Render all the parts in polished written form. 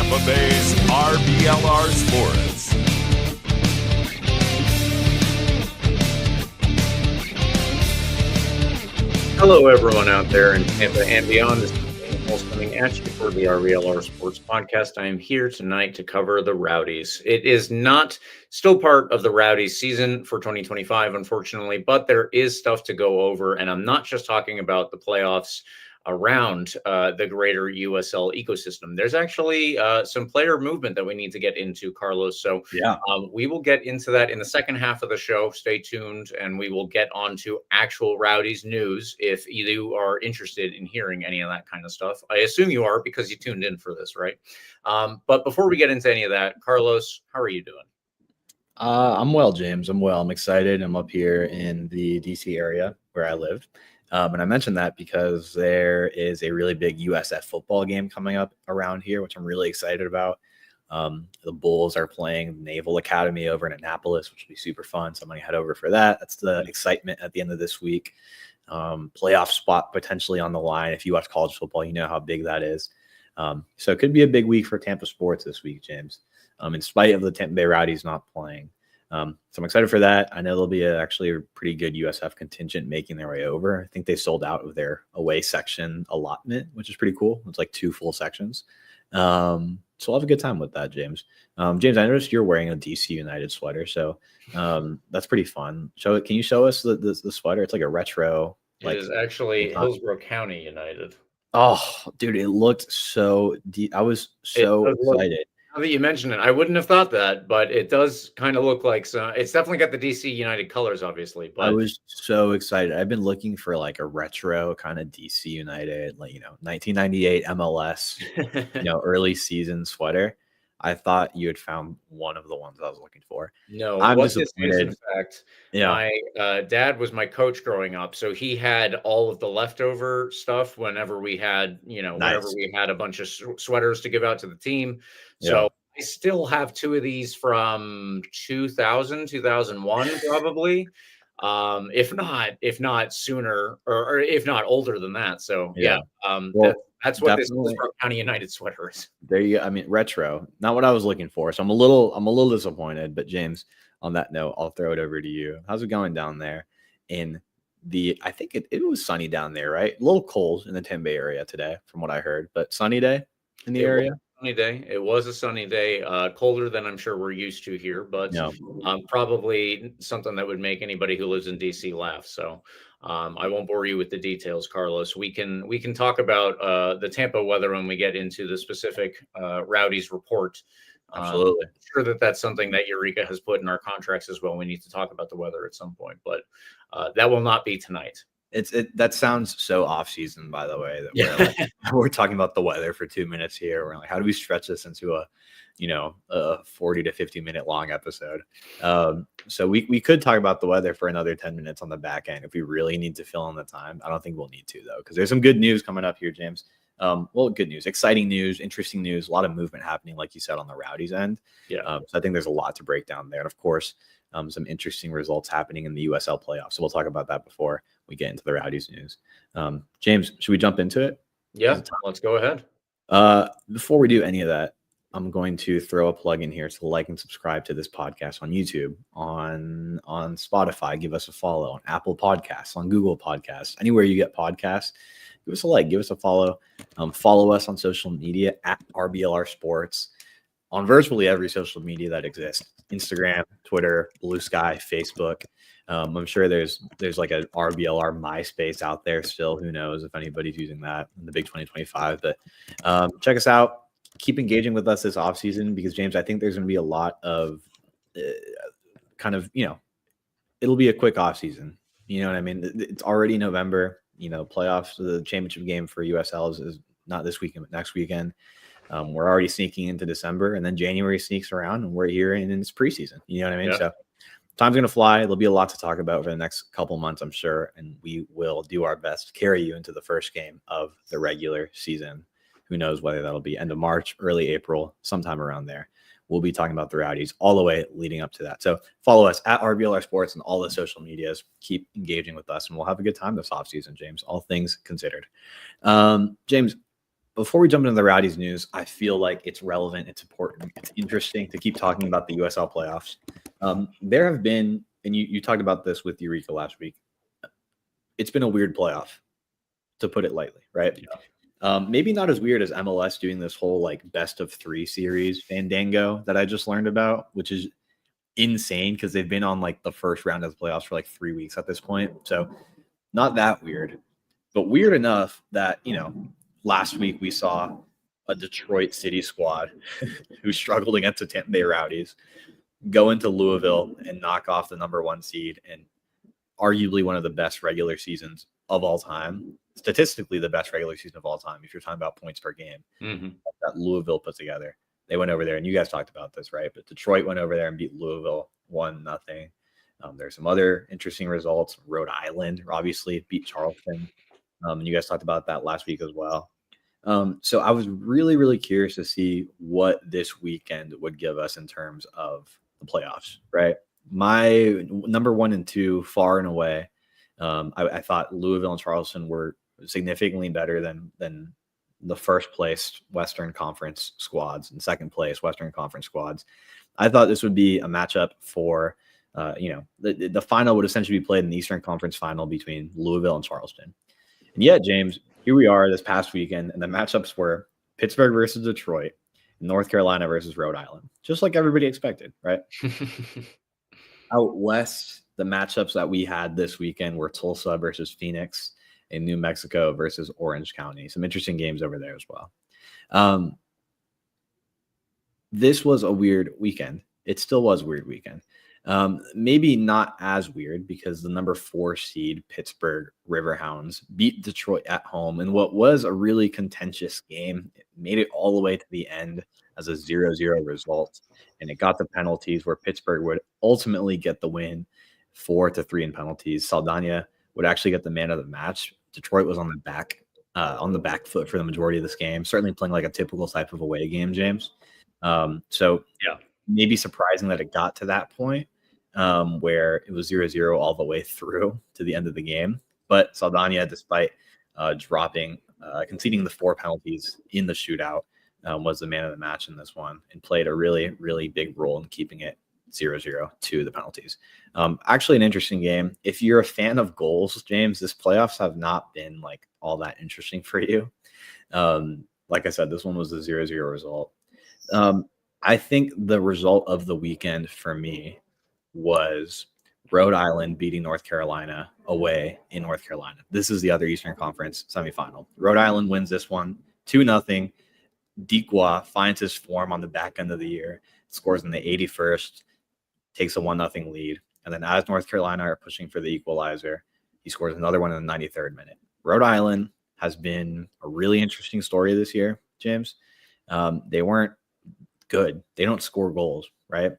Tampa Bay's RBLR Sports. Hello, everyone out there in Tampa and beyond. This is Daniel coming at you for the RBLR Sports podcast. I am here tonight to cover the Rowdies. It is not still part of the Rowdies season for 2025, unfortunately, but there is stuff to go over, and I'm not just talking about the playoffs around the greater USL ecosystem. There's actually some player movement that we need to get into, Carlos. So we will get into that in the second half of the show. Stay tuned, and we will get on to actual Rowdies news if you are interested in hearing any of that kind of stuff. I assume you are because you tuned in for this, right? But before we get into any of that, Carlos, how are you doing? I'm well, James. I'm well. I'm excited. I'm up here in the DC area where I live. And I mentioned that because there is a really big USF football game coming up around here, which I'm really excited about. The Bulls are playing Naval Academy over in Annapolis, which will be super fun. So I'm going to head over for that. That's the excitement at the end of this week. Playoff spot potentially on the line. If you watch college football, you know how big that is. So it could be a big week for Tampa sports this week, James, in spite of the Tampa Bay Rowdies not playing. So I'm excited for that. I know there'll be actually a pretty good USF contingent making their way over. I think they sold out of their away section allotment, which is pretty cool. It's like 2 full sections. So I'll have a good time with that, James. James, I noticed you're wearing a DC United sweater, so that's pretty fun. Can you show us the sweater? It's like a retro. It is actually Hillsborough County United. Oh, dude, it looked so deep. I was so excited. Now that you mention it, I wouldn't have thought that, but it does kind of look like some. It's definitely got the DC United colors, obviously. But I was so excited. I've been looking for like a retro kind of DC United, like 1998 MLS, early season sweater. I thought you had found one of the ones I was looking for. No, I'm disappointed. In fact, my dad was my coach growing up, so he had all of the leftover stuff whenever we had, whenever we had a bunch of sweaters to give out to the team. So I still have 2 of these from 2000, 2001, probably. If not sooner, or if not older than that. So that's what this Hillsborough County United sweater is. There you go. I mean, retro, not what I was looking for. So I'm a little disappointed. But James, on that note, I'll throw it over to you. How's it going down there? I think it was sunny down there, right? A little cold in the Tampa Bay area today, from what I heard, but sunny day in the area. Sunny day. It was a sunny day, colder than I'm sure we're used to here, but probably something that would make anybody who lives in DC laugh. So I won't bore you with the details, Carlos. We can talk about the Tampa weather when we get into the specific Rowdies report. Absolutely. I'm sure that's something that Eureka has put in our contracts as well. We need to talk about the weather at some point, but that will not be tonight. That sounds so off season, by the way, that we're talking about the weather for 2 minutes here. We're like, how do we stretch this into a 40 to 50 minute long episode? So we could talk about the weather for another 10 minutes on the back end if we really need to fill in the time. I don't think we'll need to, though, because there's some good news coming up here, James. Good news, exciting news, interesting news, a lot of movement happening, like you said, on the Rowdies end. So I think there's a lot to break down there. And of course, some interesting results happening in the USL playoffs. So we'll talk about that before we get into the Rowdies news. James, should we jump into it? Yeah, let's go ahead. Before we do any of that, I'm going to throw a plug in here to like and subscribe to this podcast on YouTube, on Spotify. Give us a follow on Apple Podcasts, on Google Podcasts, anywhere you get podcasts. Give us a like, give us a follow. Follow us on social media at RBLR Sports on virtually every social media that exists: Instagram, Twitter, Blue Sky, Facebook. I'm sure there's like a RBLR MySpace out there still. Who knows if anybody's using that in the big 2025? But check us out. Keep engaging with us this offseason because, James, I think there's going to be a lot of it'll be a quick offseason. You know what I mean? It's already November. Playoffs, the championship game for USL is not this weekend, but next weekend. We're already sneaking into December, and then January sneaks around, and we're here and it's preseason. You know what I mean? So time's going to fly. There'll be a lot to talk about for the next couple months, I'm sure, and we will do our best to carry you into the first game of the regular season. Who knows whether that'll be end of March, early April, sometime around there. We'll be talking about the Rowdies all the way leading up to that. So follow us at RBLR Sports and all the social medias. Keep engaging with us, and we'll have a good time this offseason, James, all things considered. James, before we jump into the Rowdies news, I feel like it's relevant, it's important, it's interesting to keep talking about the USL playoffs. There have been, and you talked about this with Eureka last week, it's been a weird playoff, to put it lightly, right? Yeah. Maybe not as weird as MLS doing this whole like best of 3 series fandango that I just learned about, which is insane because they've been on like the first round of the playoffs for like 3 weeks at this point. So not that weird, but weird enough that, last week we saw a Detroit City squad who struggled against the Tampa Bay Rowdies go into Louisville and knock off the number 1 seed and arguably one of the best regular seasons of all time, statistically the best regular season of all time if you're talking about points per game that Louisville put together. They went over there, and you guys talked about this, right? But Detroit went over there and beat Louisville 1-0. There's some other interesting results. Rhode Island obviously beat Charleston. And you guys talked about that last week as well. So I was really, really curious to see what this weekend would give us in terms of the playoffs, right? My number 1 and 2, far and away, I thought Louisville and Charleston were significantly better than the first place Western Conference squads and second place Western Conference squads. I thought this would be a matchup for, the final would essentially be played in the Eastern Conference final between Louisville and Charleston. And yet, James, here we are this past weekend, and the matchups were Pittsburgh versus Detroit, North Carolina versus Rhode Island, just like everybody expected, right? Out west, the matchups that we had this weekend were Tulsa versus Phoenix and New Mexico versus Orange County. Some interesting games over there as well. This was a weird weekend. It still was a weird weekend. Maybe not as weird because the number 4 seed Pittsburgh Riverhounds beat Detroit at home in what was a really contentious game. It made it all the way to the end as a 0-0 result, and it got the penalties where Pittsburgh would ultimately get the win 4-3 in penalties. Saldana would actually get the man of the match. Detroit was on the back foot for the majority of this game, certainly playing like a typical type of away game, James. Maybe surprising that it got to that point where it was 0-0 all the way through to the end of the game. But Saldana, despite conceding the 4 penalties in the shootout, was the man of the match in this one and played a really, really big role in keeping it 0-0 to the penalties. Actually an interesting game. If you're a fan of goals, James, this playoffs have not been like all that interesting for you. Like I said, this one was a 0-0 result. I think the result of the weekend for me was Rhode Island beating North Carolina away in North Carolina. This is the other Eastern Conference semifinal. Rhode Island wins this one 2-0. Dequa finds his form on the back end of the year, scores in the 81st, takes a 1-0 lead. And then as North Carolina are pushing for the equalizer, he scores another one in the 93rd minute. Rhode Island has been a really interesting story this year, James. They weren't good. They don't score goals, right?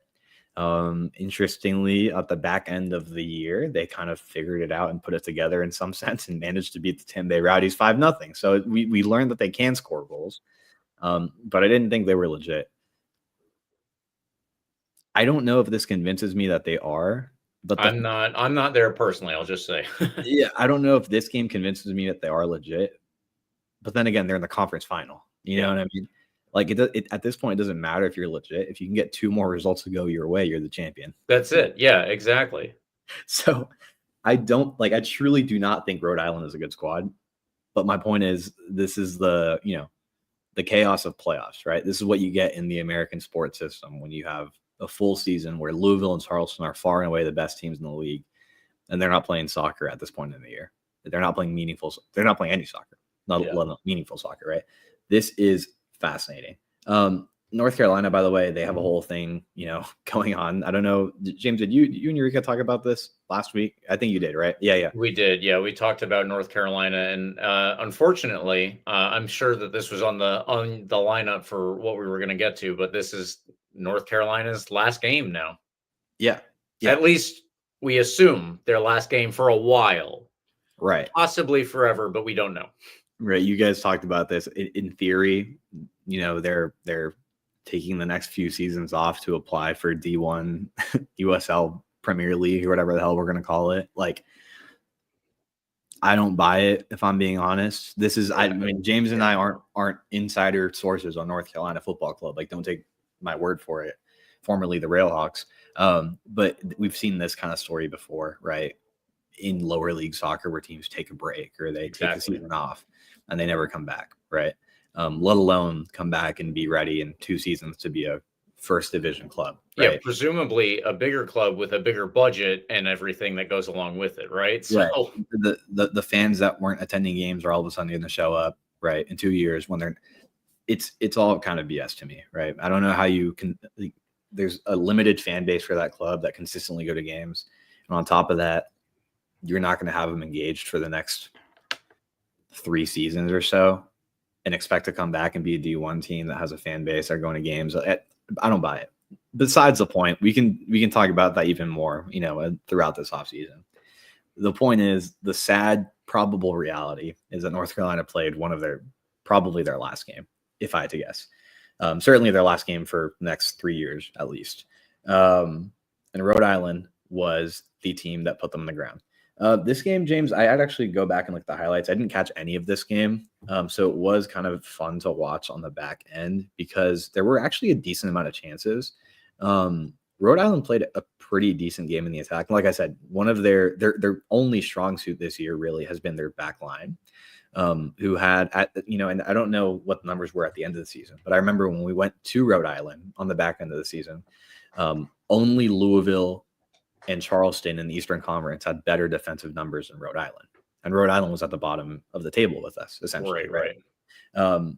Interestingly, at the back end of the year, they kind of figured it out and put it together in some sense and managed to beat the Tampa Bay Rowdies 5-0. So we learned that they can score goals, but I didn't think they were legit. I don't know if this convinces me that they are, but I'm not there personally. I'll just say, yeah, I don't know if this game convinces me that they are legit. But then again, they're in the conference final. You know what I mean? Like at this point, it doesn't matter if you're legit. If you can get 2 more results to go your way, you're the champion. That's it. Yeah, exactly. So I truly do not think Rhode Island is a good squad. But my point is, this is the chaos of playoffs, right? This is what you get in the American sports system when you have a full season where Louisville and Charleston are far and away the best teams in the league, and they're not playing soccer at this point in the year. They're not playing any soccer, not meaningful soccer, right? This is fascinating. North Carolina, by the way, they have a whole thing, going on. I don't know, James, did you and Eureka talk about this last week? I think you did, right? Yeah. We did. Yeah, we talked about North Carolina, and unfortunately, I'm sure that this was on the lineup for what we were going to get to, but this is North Carolina's last game now. Yeah. At least we assume their last game for a while. Right. Possibly forever, but we don't know. Right. You guys talked about this. In theory, they're taking the next few seasons off to apply for D1 USL Premier League or whatever the hell we're going to call it. Like, I don't buy it, if I'm being honest. This is, I mean, James and I aren't insider sources on North Carolina Football Club. Like, don't take my word for it. Formerly the Railhawks. But we've seen this kind of story before, right? In lower league soccer where teams take a break or they take the season off and they never come back, right? Let alone come back and be ready in 2 seasons to be a first division club. Right? Yeah, presumably a bigger club with a bigger budget and everything that goes along with it, right? So right. The fans that weren't attending games are all of a sudden going to show up, right, in 2 years when they're it's all kind of BS to me, right? I don't know how you can there's a limited fan base for that club that consistently go to games. And on top of that, you're not going to have them engaged for the next 3 seasons or so and expect to come back and be a D1 team that has a fan base that are going to games. I don't buy it. Besides the point, we can talk about that even more, throughout this offseason. The point is, the sad probable reality is that North Carolina played probably their last game, if I had to guess. Certainly their last game for the next 3 years, at least. And Rhode Island was the team that put them on the ground. This game, James, I'd actually go back and look at the highlights. I didn't catch any of this game. So it was kind of fun to watch on the back end because there were actually a decent amount of chances. Rhode Island played a pretty decent game in the attack. Like I said, one of their only strong suit this year really has been their back line, who had, and I don't know what the numbers were at the end of the season, but I remember when we went to Rhode Island on the back end of the season, only Louisville and Charleston in the Eastern Conference had better defensive numbers than Rhode Island. And Rhode Island was at the bottom of the table with us, essentially. Right.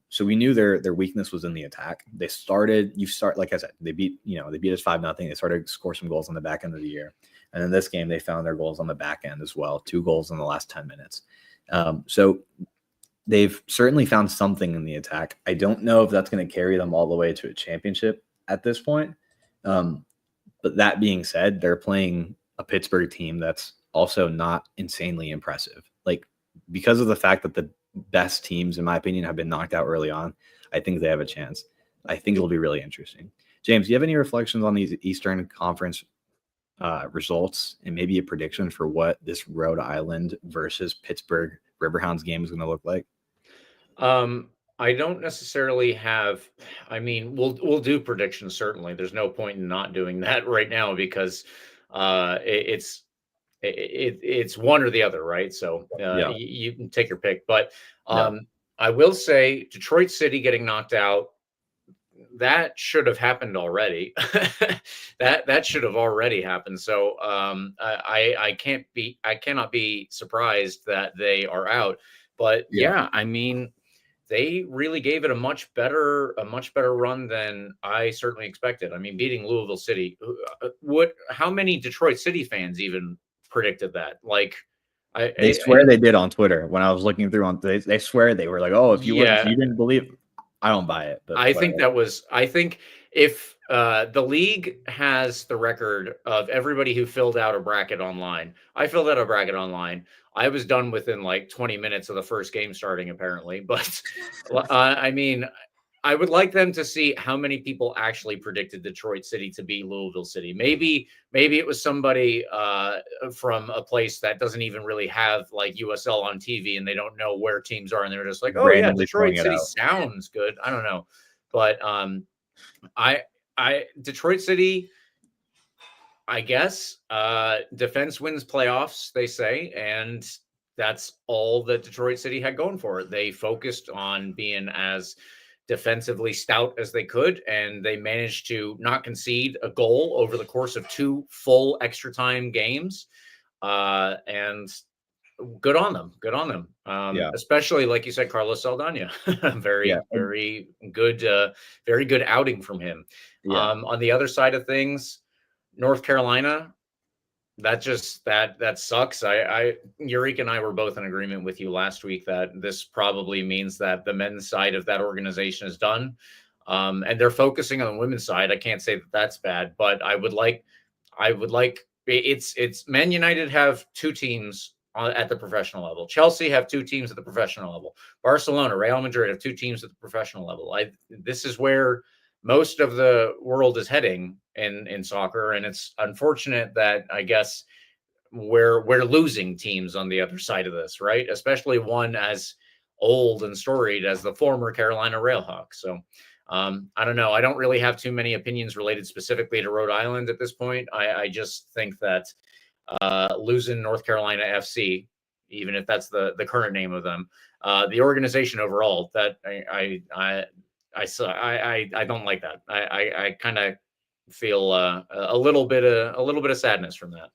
So we knew their weakness was in the attack. Like I said, they beat us 5-0. They started to score some goals on the back end of the year. And in this game, they found their goals on the back end as well. 2 goals in the last 10 minutes. So they've certainly found something in the attack. I don't know if that's going to carry them all the way to a championship at this point. But that being said, they're playing a Pittsburgh team that's also not insanely impressive. Like, because of the fact that the best teams, in my opinion, have been knocked out early on, I think they have a chance. I think it'll be really interesting. James, do you have any reflections on these Eastern Conference results and maybe a prediction for what this Rhode Island versus Pittsburgh Riverhounds game is going to look like? I don't necessarily have. I mean, we'll do predictions, certainly. There's no point in not doing that right now because it's one or the other, right? So you can take your pick. But I will say Detroit City getting knocked out, that should have happened already. that should have already happened. So I cannot be surprised that they are out. But yeah, I mean, they really gave it a much better run than I certainly expected. I mean, beating Louisville City. How many Detroit City fans even predicted that? Like, they swear they did on Twitter. When I was looking through they swear they were like, oh, if you didn't believe, I don't buy it. But I think if the league has the record of everybody who filled out a bracket online. I filled out a bracket online. I was done within like 20 minutes of the first game starting, apparently. But I mean, I would like them to see how many people actually predicted Detroit City to beat Louisville City. Maybe it was somebody from a place that doesn't even really have like USL on TV and they don't know where teams are and they're just like, oh yeah, Detroit City sounds good. I don't know, but Detroit City, I guess, defense wins playoffs, they say, and that's all that Detroit City had going for it. They focused on being as defensively stout as they could, and they managed to not concede a goal over the course of 2 full extra time games. And good on them. Especially like you said, Carlos Saldana. Very good outing from him. On the other side of things, North Carolina, that sucks. Eureka and I were both in agreement with you last week that this probably means that the men's side of that organization is done. And they're focusing on the women's side. I can't say that that's bad, but I would like it's Man United have 2 teams at the professional level. Chelsea have 2 teams at the professional level. Barcelona, Real Madrid have 2 teams at the professional level. This is where most of the world is heading in soccer. And it's unfortunate that, I guess, we're losing teams on the other side of this, right? Especially one as old and storied as the former Carolina Railhawks. So I don't know. I don't really have too many opinions related specifically to Rhode Island at this point. I just think that losing North Carolina FC, even if that's the current name of them, the organization overall, that I don't like that. I kind of feel a little bit of sadness from that.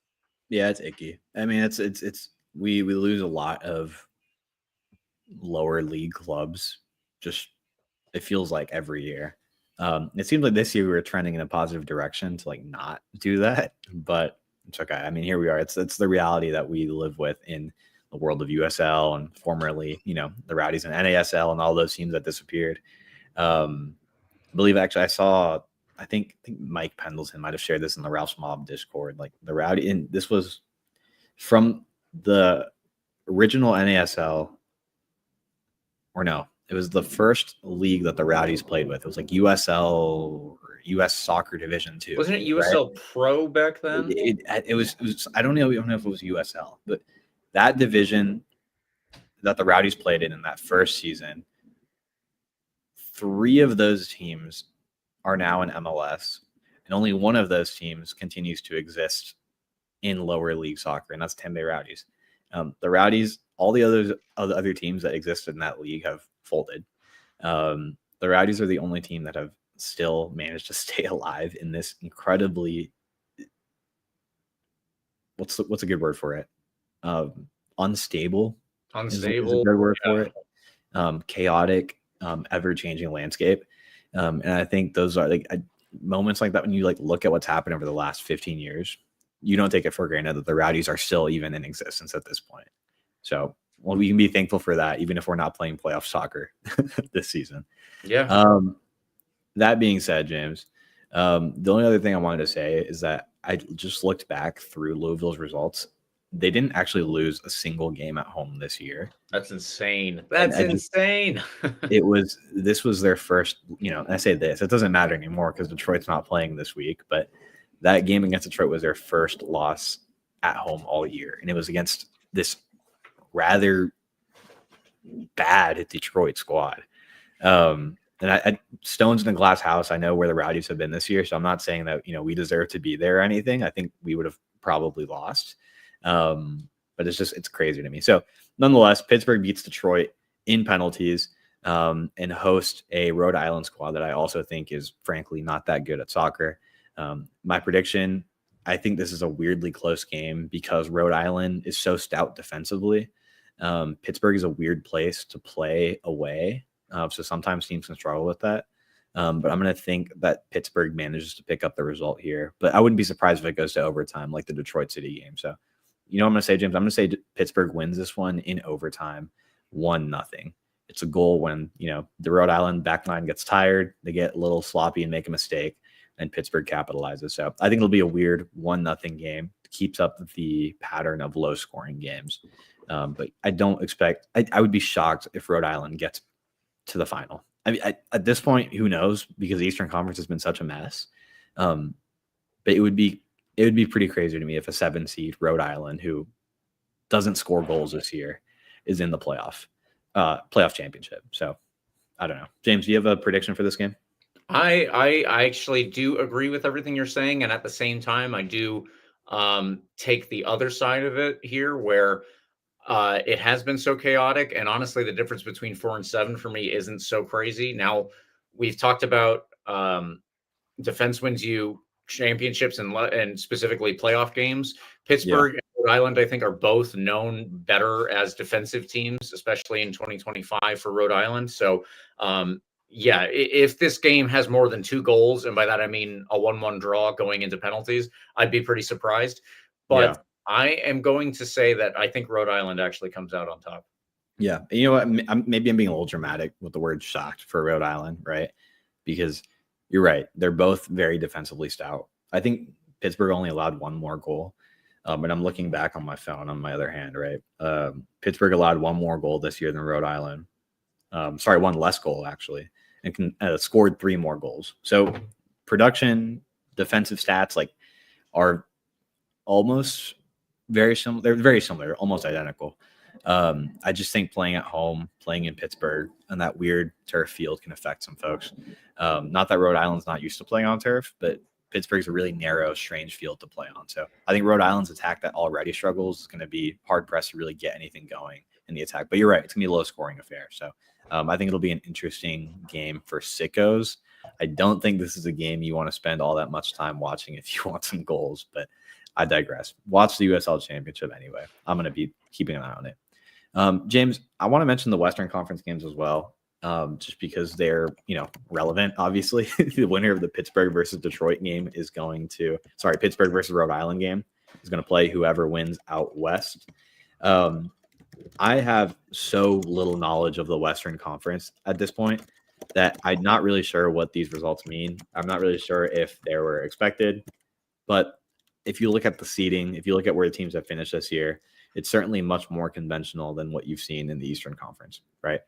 Yeah, it's icky. I mean, it's we lose a lot of lower league clubs. Just it feels like every year. It seems like this year we were trending in a positive direction to like not do that, but it's okay. I mean, here we are. It's the reality that we live with in the world of USL and formerly, the Rowdies and NASL and all those teams that disappeared. I believe actually I think Mike Pendleton might have shared this in the Ralph's Mob Discord. Like the Rowdy, and this was from the original NASL, or no, it was the first league that the Rowdies played with. It was like USL or US Soccer Division 2. Wasn't it USL right? Pro back then? It was. I don't know if it was USL, but that division that the Rowdies played in that first season, 3 of those teams are now in MLS, and only one of those teams continues to exist in lower league soccer, and that's Tampa Bay Rowdies. The Rowdies, all the other teams that existed in that league have folded. The Rowdies are the only team that have still managed to stay alive in this incredibly what's a good word for it? Unstable is a good word for it. Chaotic, ever-changing landscape. And I think those are like moments like that when you like look at what's happened over the last 15 years, you don't take it for granted that the Rowdies are still even in existence at this point. So we can be thankful for that, even if we're not playing playoff soccer this season. Yeah. That being said, James, the only other thing I wanted to say is that I just looked back through Louisville's results. They didn't actually lose a single game at home this year. That's insane. That's insane. This was their first, I say this, it doesn't matter anymore because Detroit's not playing this week, but that game against Detroit was their first loss at home all year. And it was against this rather bad Detroit squad. And Stones in a glass house, I know where the Rowdies have been this year, so I'm not saying that, we deserve to be there or anything. I think we would have probably lost. But it's crazy to me. So nonetheless, Pittsburgh beats Detroit in penalties and host a Rhode Island squad that I also think is frankly not that good at soccer. My prediction, I think this is a weirdly close game because Rhode Island is so stout defensively. Pittsburgh is a weird place to play away. So sometimes teams can struggle with that. But I'm going to think that Pittsburgh manages to pick up the result here. But I wouldn't be surprised if it goes to overtime like the Detroit City game. So, what I'm going to say, James? I'm going to say Pittsburgh wins this one in overtime, 1-0. It's a goal when, the Rhode Island backline gets tired, they get a little sloppy and make a mistake, and Pittsburgh capitalizes. So I think it'll be a weird 1-0 game. It keeps up the pattern of low-scoring games. But I don't expect – I would be shocked if Rhode Island gets to the final. I mean, at this point, who knows? Because the Eastern Conference has been such a mess. But it would be pretty crazy to me if a 7-seed Rhode Island, who doesn't score goals this year, is in the playoff championship. So I don't know. James, do you have a prediction for this game? I actually do agree with everything you're saying, and at the same time, I do take the other side of it here, where it has been so chaotic, and honestly, the difference between 4 and 7 for me isn't so crazy. Now, we've talked about defense wins you championships and specifically playoff games. Pittsburgh and Rhode Island, I think, are both known better as defensive teams, especially in 2025 for Rhode Island. So, if this game has more than 2 goals, and by that I mean a 1-1 draw going into penalties, I'd be pretty surprised. But I am going to say that I think Rhode Island actually comes out on top. Yeah. You know what? Maybe I'm being a little dramatic with the word shocked for Rhode Island, right? Because you're right. They're both very defensively stout. I think Pittsburgh only allowed 1 more goal. And I'm looking back on my phone on my other hand, right? Pittsburgh allowed 1 more goal this year than Rhode Island. 1 less goal, actually, and scored 3 more goals. So production, defensive stats are almost very similar. They're very similar, almost identical. I just think playing at home, playing in Pittsburgh, and that weird turf field can affect some folks. Not that Rhode Island's not used to playing on turf, but Pittsburgh's a really narrow, strange field to play on. So I think Rhode Island's attack that already struggles is going to be hard pressed to really get anything going in the attack. But you're right, it's going to be a low scoring affair. So I think it'll be an interesting game for sickos. I don't think this is a game you want to spend all that much time watching if you want some goals, but I digress. Watch the USL Championship anyway. I'm going to be keeping an eye on it. James, I want to mention the Western Conference games as well, just because they're, relevant, obviously. The winner of the Pittsburgh versus Detroit game is Pittsburgh versus Rhode Island game is going to play whoever wins out west. I have so little knowledge of the Western Conference at this point that I'm not really sure what these results mean. I'm not really sure if they were expected, but if you look at the seeding, if you look at where the teams have finished this year, it's certainly much more conventional than what you've seen in the Eastern Conference, right?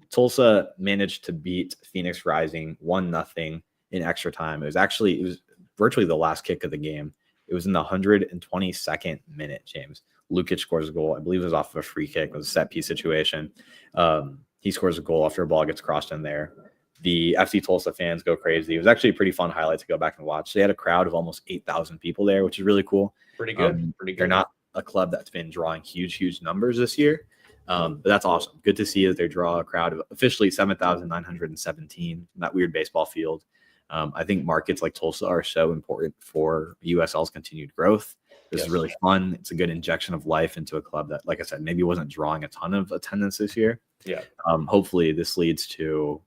Tulsa managed to beat Phoenix Rising 1-0 in extra time. It was virtually the last kick of the game. It was in the 122nd minute, James. Lukic scores a goal. I believe it was off of a free kick. It was a set piece situation. He scores a goal after a ball gets crossed in there. The FC Tulsa fans go crazy. It was actually a pretty fun highlight to go back and watch. They had a crowd of almost 8,000 people there, which is really cool. Pretty good. They're not a club that's been drawing huge numbers this year, but that's awesome. Good to see that they draw a crowd of officially 7,917, that weird baseball field. I think markets like Tulsa are so important for USL's continued growth. This is really fun. It's a good injection of life into a club that, like I said, maybe wasn't drawing a ton of attendance this year. Yeah. Hopefully this leads to,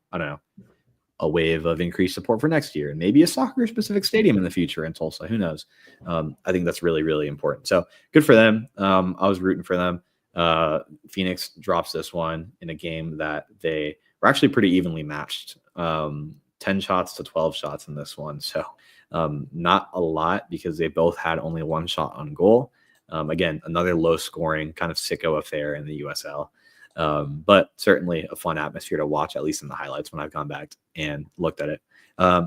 a wave of increased support for next year and maybe a soccer specific stadium in the future in Tulsa. Who knows? I think that's really, really important. So good for them. I was rooting for them. Phoenix drops this one in a game that they were actually pretty evenly matched. 10 shots to 12 shots in this one. So not a lot because they both had only one shot on goal. Again, another low scoring kind of sicko affair in the USL. But certainly a fun atmosphere to watch, at least in the highlights when I've gone back and looked at it.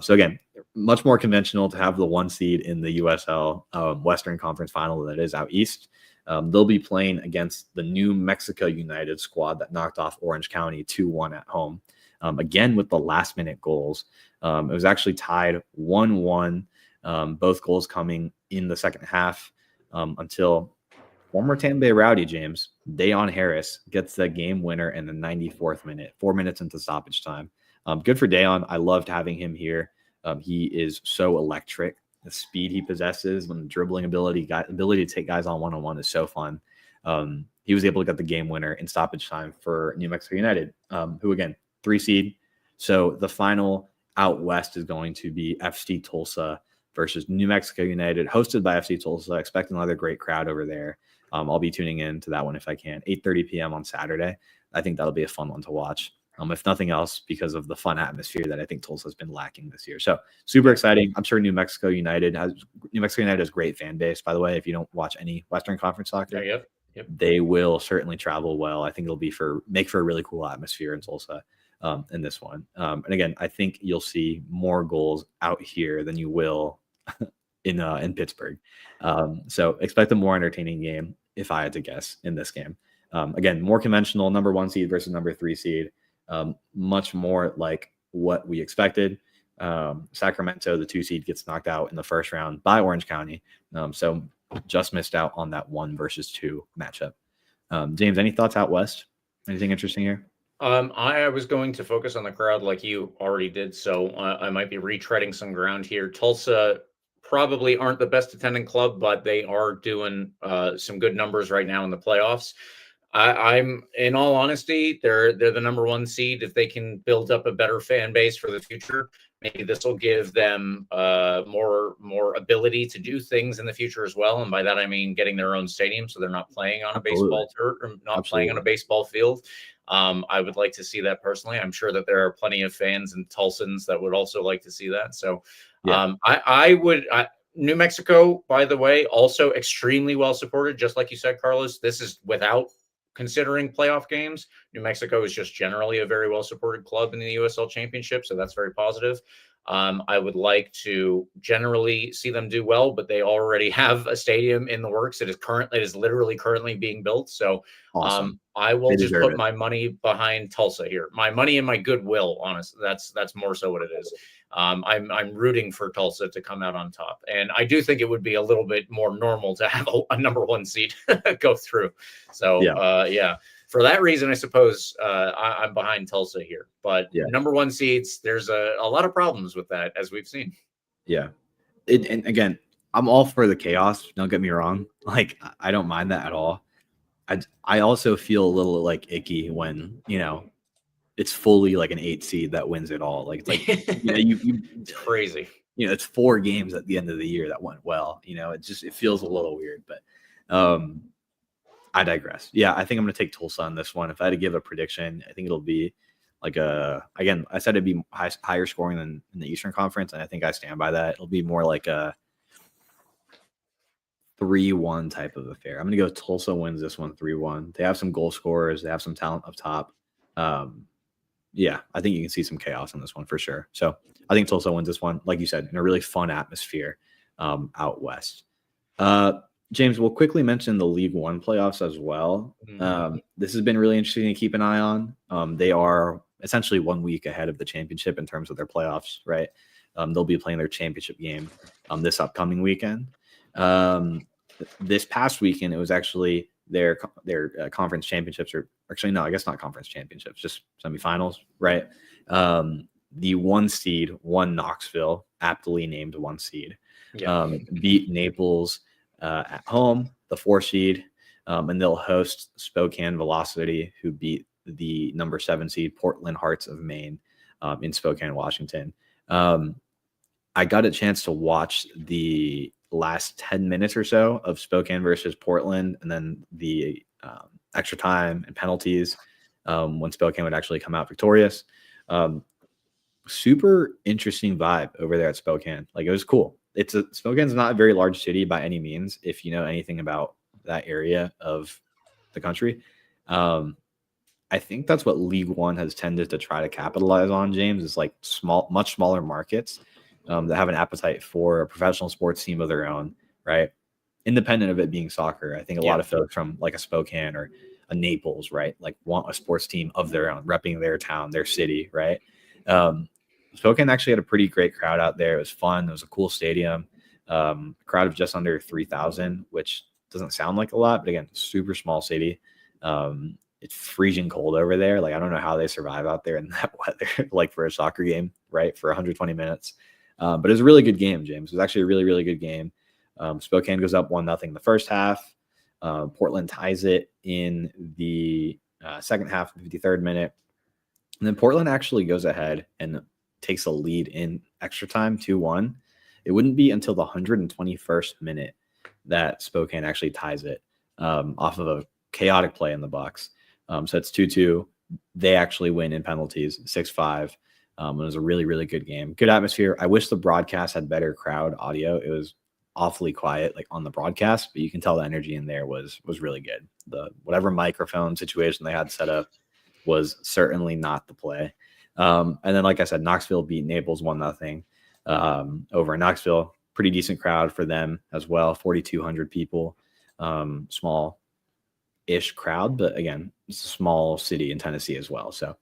So again, much more conventional to have the 1 seed in the USL Western Conference final than it is out east. They'll be playing against the New Mexico United squad that knocked off Orange County 2-1 at home. Again, with the last minute goals. It was actually tied 1-1, both goals coming in the second half until former Tampa Bay Rowdy, James, Dayon Harris, gets the game winner in the 94th minute, 4 minutes into stoppage time. Good for Dayon. I loved having him here. He is so electric. The speed he possesses, when the dribbling ability to take guys on one-on-one is so fun. He was able to get the game winner in stoppage time for New Mexico United, who, again, 3 seed. So the final out west is going to be FC Tulsa versus New Mexico United, hosted by FC Tulsa. Expect another great crowd over there. I'll be tuning in to that one if I can. 8:30 p.m. on Saturday. I think that'll be a fun one to watch. If nothing else, because of the fun atmosphere that I think Tulsa has been lacking this year. So super exciting. I'm sure New Mexico United has great fan base, by the way. If you don't watch any Western Conference soccer, Yep. They will certainly travel well. I think it'll make for a really cool atmosphere in Tulsa in this one. And again, I think you'll see more goals out here than you will in Pittsburgh. So expect a more entertaining game, if I had to guess, in this game. Again, more conventional, number 1 seed versus number 3 seed. Much more like what we expected. Sacramento, the 2 seed, gets knocked out in the first round by Orange County. So just missed out on that 1 versus 2 matchup. James, any thoughts out west? Anything interesting here? I was going to focus on the crowd like you already did, so I might be retreading some ground here. Tulsa probably aren't the best attending club, but they are doing some good numbers right now in the playoffs. I'm, in all honesty, they're the number 1 seed. If they can build up a better fan base for the future, maybe this will give them more ability to do things in the future as well. And by that I mean getting their own stadium, so they're not playing on a baseball turf or not playing on a baseball field. I would like to see that personally. I'm sure that there are plenty of fans and Tulsans that would also like to see that. So I would. New Mexico, by the way, also extremely well supported. Just like you said, Carlos, this is without considering playoff games. New Mexico is just generally a very well-supported club in the USL Championship, so that's very positive. I would like to generally see them do well, but they already have a stadium in the works. It is literally currently being built. So Awesome. I will They just deserve put it. my money behind Tulsa here. My money and my goodwill, honestly. That's more so what it is. I'm rooting for Tulsa to come out on top, and I do think it would be a little bit more normal to have a number one seed go through. So yeah. For that reason, I suppose I'm behind Tulsa here. But number one seeds, there's a lot of problems with that, as we've seen. Yeah. And again, I'm all for the chaos. Don't get me wrong. Like, I don't mind that at all. I also feel a little like icky when, it's fully like an 8 seed that wins it all. Like, it's like, It's crazy. It's 4 games at the end of the year that went well. It feels a little weird, but I digress. Yeah, I think I'm going to take Tulsa on this one. If I had to give a prediction, I think it'll be like again, I said it'd be higher scoring than in the Eastern Conference, and I think I stand by that. It'll be more like a 3-1 type of affair. I'm going to go Tulsa wins this one 3-1. They have some goal scorers. They have some talent up top. Yeah, I think you can see some chaos on this one for sure. So I think Tulsa wins this one, like you said, in a really fun atmosphere out west. James, we'll quickly mention the League One playoffs as well. This has been really interesting to keep an eye on. They are essentially 1 week ahead of the championship in terms of their playoffs, right? They'll be playing their championship game this upcoming weekend. This past weekend, it was actually their conference championships, or actually, no, I guess not conference championships, just semifinals, right? The 1 seed won Knoxville, aptly named 1 seed, beat Naples at home, the 4 seed, and they'll host Spokane Velocity, who beat the number 7 seed Portland Hearts of Maine in Spokane, Washington. I got a chance to watch the last 10 minutes or so of Spokane versus Portland, and then the extra time and penalties when Spokane would actually come out victorious. Super interesting vibe over there at Spokane. Like, it was cool. Spokane's not a very large city by any means, if you know anything about that area of the country. I think that's what League One has tended to try to capitalize on, James, is like much smaller markets that have an appetite for a professional sports team of their own, right? Independent of it being soccer. I think a lot of folks from like a Spokane or a Naples, right, like want a sports team of their own, repping their town, their city, right? Spokane actually had a pretty great crowd out there. It was fun. It was a cool stadium. A crowd of just under 3,000, which doesn't sound like a lot, but again, super small city. It's freezing cold over there. Like, I don't know how they survive out there in that weather, like for a soccer game, right, for 120 minutes. But it was a really good game, James. It was actually a really, really good game. Spokane goes up 1-0 in the first half. Portland ties it in the second half, the 53rd minute. And then Portland actually goes ahead and takes a lead in extra time, 2-1. It wouldn't be until the 121st minute that Spokane actually ties it off of a chaotic play in the box. So it's 2-2. They actually win in penalties, 6-5. It was a really, really good game. Good atmosphere. I wish the broadcast had better crowd audio. It was awfully quiet, like on the broadcast, but you can tell the energy in there was really good. The whatever microphone situation they had set up was certainly not the play. And then, like I said, Knoxville beat Naples 1-0 over in Knoxville. Pretty decent crowd for them as well. 4,200 people, small-ish crowd, but again, it's a small city in Tennessee as well. So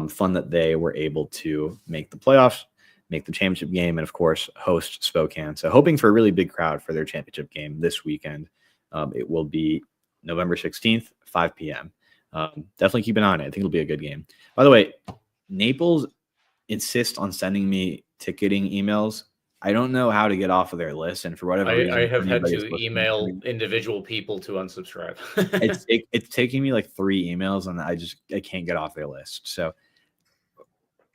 fun that they were able to make the playoffs, make the championship game, and of course, host Spokane. So hoping for a really big crowd for their championship game this weekend. It will be November 16th, 5 p.m. Definitely keep an eye on it. I think it'll be a good game. By the way, Naples insists on sending me ticketing emails. I don't know how to get off of their list, and for whatever reason, I have had to email individual people to unsubscribe. it's taking me like 3 emails, and I can't get off their list. So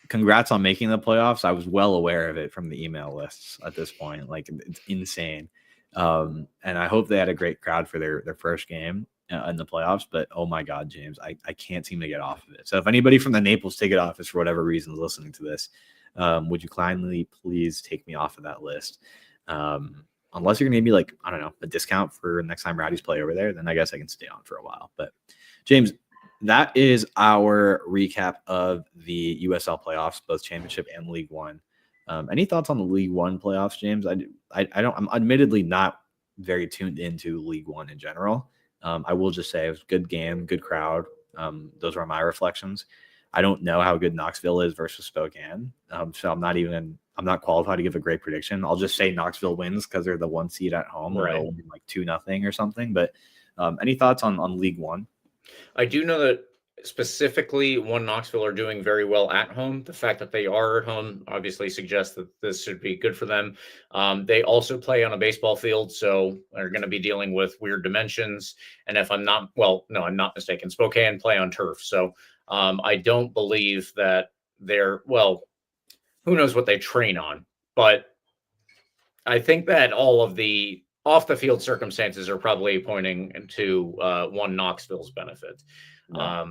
congrats on making the playoffs. I was well aware of it from the email lists at this point. Like, it's insane. And I hope they had a great crowd for their first game in the playoffs, but oh my God, James, I can't seem to get off of it. So if anybody from the Naples ticket office, for whatever reason, is listening to this, would you kindly please take me off of that list? unless you're going to be like, I don't know, a discount for next time Rowdies play over there, then I guess I can stay on for a while. But James, that is our recap of the USL playoffs, both Championship and League One. Any thoughts on the League One playoffs, James? I'm admittedly not very tuned into League One in general. I will just say it was a good game, good crowd. Those are my reflections. I don't know how good Knoxville is versus Spokane. So I'm not qualified to give a great prediction. I'll just say Knoxville wins because they're the 1 seed at home. Right. They'll win like 2-0 or something. But any thoughts on League One? I do know that specifically Knoxville are doing very well at home. The fact that they are at home obviously suggests that this should be good for them. They also play on a baseball field, so they're going to be dealing with weird dimensions. And if I'm not mistaken, Spokane play on turf. So I don't believe that who knows what they train on, but I think that all of the off the field circumstances are probably pointing to Knoxville's benefit. Yeah.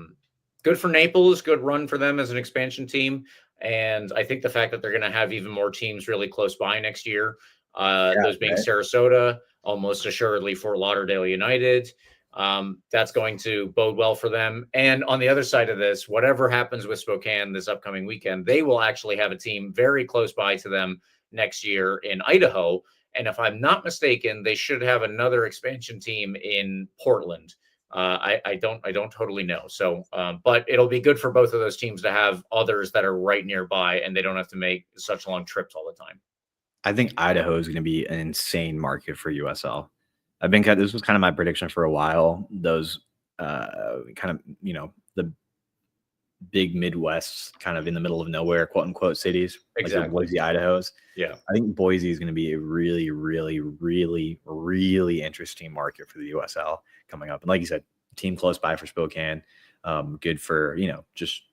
Good for Naples, good run for them as an expansion team. And I think the fact that they're going to have even more teams really close by next year, those being Sarasota, almost assuredly Fort Lauderdale United, that's going to bode well for them. And on the other side of this, whatever happens with Spokane this upcoming weekend, they will actually have a team very close by to them next year in Idaho. And if I'm not mistaken, they should have another expansion team in Portland. I don't totally know. So, but it'll be good for both of those teams to have others that are right nearby and they don't have to make such long trips all the time. I think Idaho is going to be an insane market for USL. This was kind of my prediction for a while. Those the big Midwest, kind of in the middle of nowhere, quote unquote cities, exactly. Like the Boise, Idaho's. Yeah, I think Boise is going to be a really, really, really, really interesting market for the USL coming up. And like you said, team close by for Spokane, good for just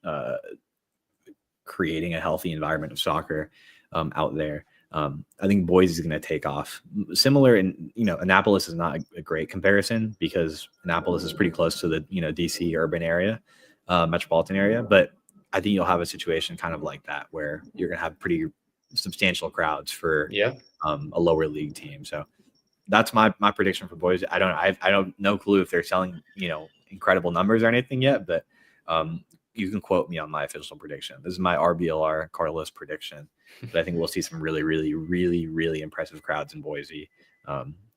creating a healthy environment of soccer out there. I think Boise is going to take off. Similar in, Annapolis is not a great comparison because Annapolis is pretty close to the, DC urban area, metropolitan area. But I think you'll have a situation kind of like that where you're going to have pretty substantial crowds for a lower league team. So that's my prediction for Boise. I don't no clue if they're selling, incredible numbers or anything yet, but you can quote me on my official prediction. This is my RBLR Carlos prediction. But I think we'll see some really, really, really, really impressive crowds in Boise.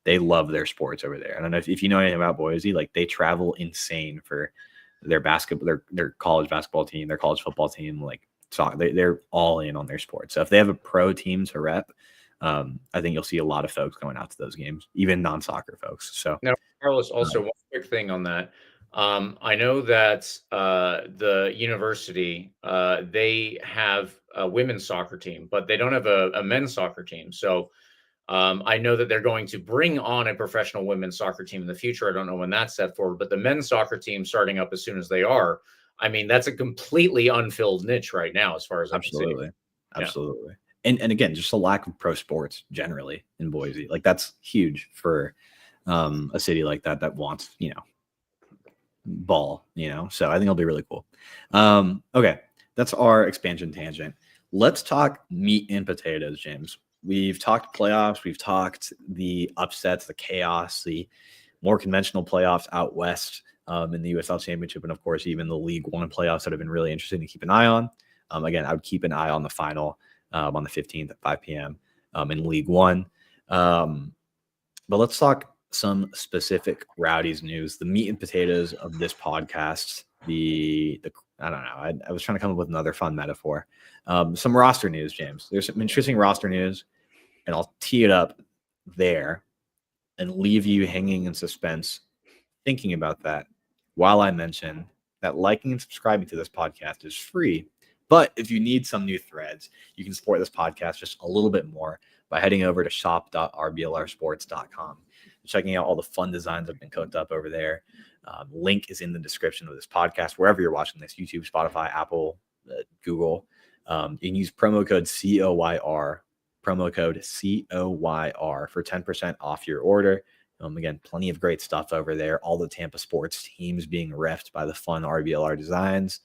They love their sports over there. I don't know if you know anything about Boise. Like, they travel insane for their basketball, their college basketball team, their college football team. Like, they're all in on their sports. So if they have a pro team to rep, I think you'll see a lot of folks going out to those games, even non-soccer folks. So now, Carlos, also one quick thing on that. I know that the university, they have a women's soccer team, but they don't have a men's soccer team. So I know that they're going to bring on a professional women's soccer team in the future. I don't know when that's set forward, but the men's soccer team starting up as soon as they are, I mean, that's a completely unfilled niche right now, as far as I can see. Absolutely. And again, just a lack of pro sports generally in Boise. Like, that's huge for a city like that wants, ball, so I think it'll be really cool. Okay, that's our expansion tangent. Let's talk meat and potatoes, James. We've talked playoffs, we've talked the upsets, the chaos, the more conventional playoffs out west in the USL Championship, and of course even the League One playoffs that have been really interesting to keep an eye on. Again, I would keep an eye on the final on the 15th at 5 p.m. In League One. But let's talk some specific Rowdies news, the meat and potatoes of this podcast. I don't know. I was trying to come up with another fun metaphor. Some roster news, James. There's some interesting roster news, and I'll tee it up there and leave you hanging in suspense, thinking about that while I mention that liking and subscribing to this podcast is free. But if you need some new threads, you can support this podcast just a little bit more by heading over to shop.rblrsports.com. Checking out all the fun designs that have been cooked up over there. Link is in the description of this podcast, wherever you're watching this, YouTube, Spotify, Apple, Google. You can use promo code COYR for 10% off your order. Again, plenty of great stuff over there. All the Tampa sports teams being reffed by the fun RBLR designs.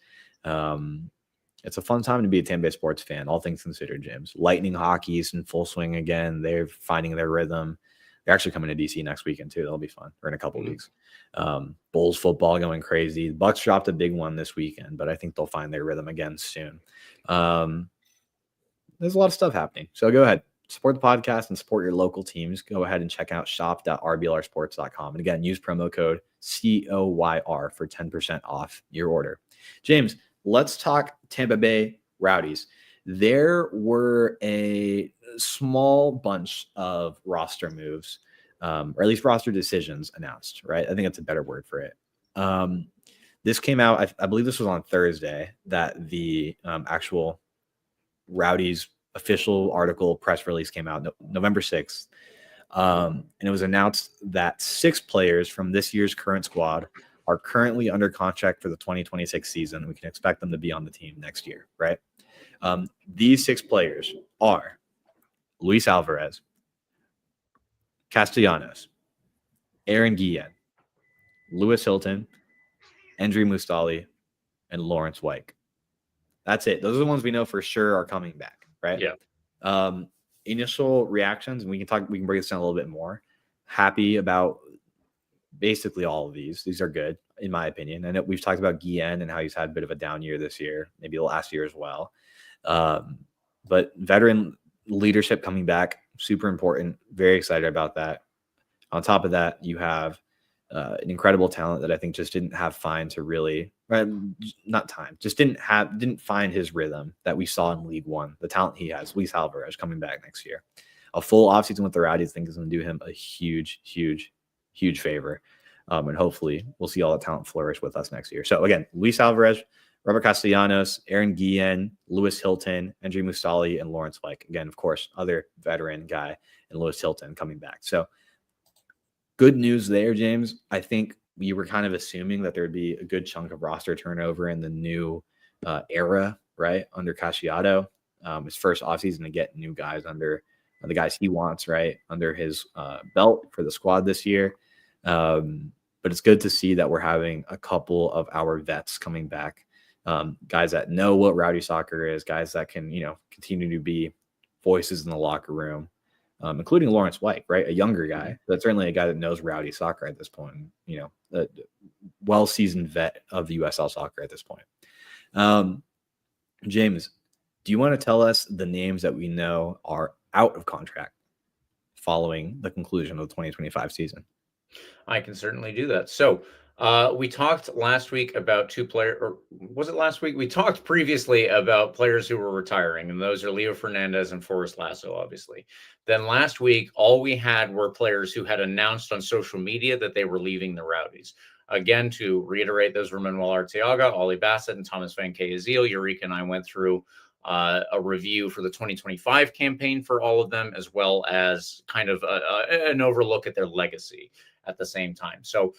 It's a fun time to be a Tampa Bay sports fan, all things considered, James. Lightning hockey is in full swing again. They're finding their rhythm. You're actually coming to DC next weekend too. That'll be fun, or in a couple weeks. Bulls football going crazy. The Bucks dropped a big one this weekend, but I think they'll find their rhythm again soon. There's a lot of stuff happening. So go ahead, support the podcast and support your local teams. Go ahead and check out shop.rblrsports.com. And again, use promo code COYR for 10% off your order. James, let's talk Tampa Bay Rowdies. There were a small bunch of roster moves, or at least roster decisions announced, right? I think that's a better word for it. This came out, I believe this was on Thursday, that the actual Rowdies official article press release came out November 6th. And it was announced that 6 players from this year's current squad are currently under contract for the 2026 season. We can expect them to be on the team next year, right? These 6 players are Luis Alvarez, Castellanos, Aaron Guillen, Lewis Hilton, Endry Mustali, and Lawrence White. That's it. Those are the ones we know for sure are coming back, right? Yeah. Initial reactions, and we can break this down a little bit more. Happy about basically all of these. These are good, in my opinion. And we've talked about Guillen and how he's had a bit of a down year this year, maybe the last year as well. But veteran leadership coming back, super important. Very excited about that. On top of that, you have an incredible talent that I think just didn't have time to really, didn't find his rhythm that we saw in League One. The talent he has, Luis Alvarez, coming back next year. A full offseason with the Rowdies, I think, is going to do him a huge, huge, huge favor. And hopefully we'll see all that talent flourish with us next year. So again, Luis Alvarez, Robert Castellanos, Aaron Guillen, Lewis Hilton, Endry Mustali, and Lawrence White. Again, of course, other veteran guy, and Lewis Hilton coming back. So good news there, James. I think we were kind of assuming that there would be a good chunk of roster turnover in the new era, right, under Casciato. His first offseason to get new guys under the guys he wants, right, under his belt for the squad this year. But it's good to see that we're having a couple of our vets coming back, guys that know what Rowdy soccer is, guys that can, continue to be voices in the locker room. Including Lawrence White, right? A younger guy, but certainly a guy that knows Rowdy soccer at this point, a well-seasoned vet of the USL soccer at this point. James, do you want to tell us the names that we know are out of contract following the conclusion of the 2025 season? I can certainly do that. So we talked last week about 2 players, or was it last week? We talked previously about players who were retiring, and those are Leo Fernandez and Forrest Lasso, obviously. Then last week, all we had were players who had announced on social media that they were leaving the Rowdies. Again, to reiterate, those were Manuel Arteaga, Ollie Bassett, and Thomas Van Keazeel. Eureka and I went through a review for the 2025 campaign for all of them, as well as kind of an overlook at their legacy at the same time. So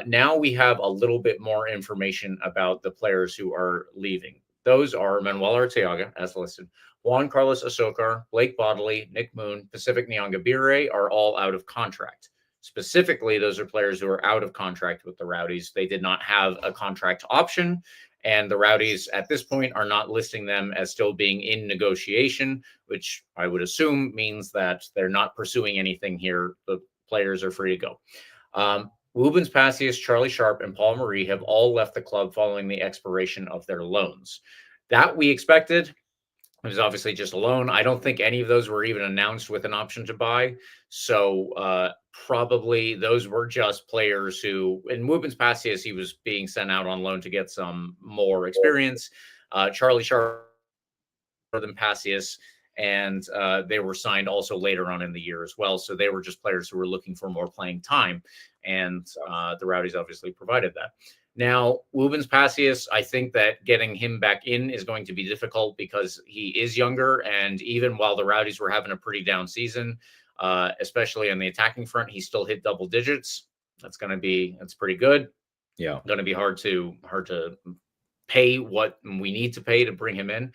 now we have a little bit more information about the players who are leaving. Those are Manuel Arteaga, as listed, Juan Carlos Azocar, Blake Bodley, Nick Moon, Pacific Nyangabire are all out of contract. Specifically, those are players who are out of contract with the Rowdies. They did not have a contract option, and the Rowdies at this point are not listing them as still being in negotiation, which I would assume means that they're not pursuing anything here. The players are free to go. Rubens Passius, Charlie Sharp, and Paul Marie have all left the club following the expiration of their loans. That we expected. It was obviously just a loan. I don't think any of those were even announced with an option to buy. So probably those were just players who, in Rubens Passius, he was being sent out on loan to get some more experience. Charlie Sharp than Passius, and they were signed also later on in the year as well. So they were just players who were looking for more playing time, and the Rowdies obviously provided that. Now, Rubens Passius, I think that getting him back in is going to be difficult because he is younger, and even while the Rowdies were having a pretty down season, especially on the attacking front, he still hit double digits. That's pretty good. Yeah, going to be hard to pay what we need to pay to bring him in.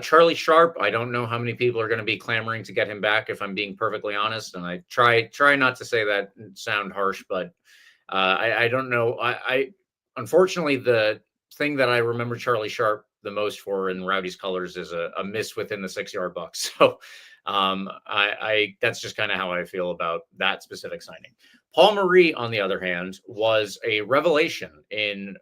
Charlie Sharp, I don't know how many people are going to be clamoring to get him back, if I'm being perfectly honest. And I try not to say that and sound harsh, but I don't know. I unfortunately, the thing that I remember Charlie Sharp the most for in Rowdy's colors is a miss within the 6-yard box. So I that's just kind of how I feel about that specific signing. Paul Marie, on the other hand, was a revelation in